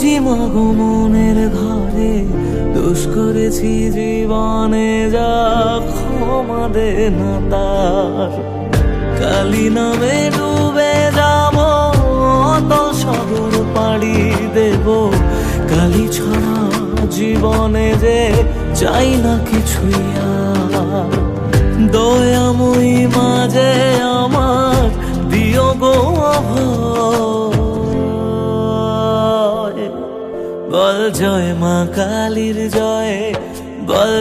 বুঝি মাগো মনের ঘরে দোষ করেছি জীবনে, যা ক্ষমা দে না তার। কালী নামে ডুবে যাব, অতল সাগর পাড়ি দেব, কালী ছাড়া জীবনে যে চাই না কিছুই আর। দয়াময়ী মাঝে আমার দিও গো অভয়, বল জয় মা কালীর জয়, বল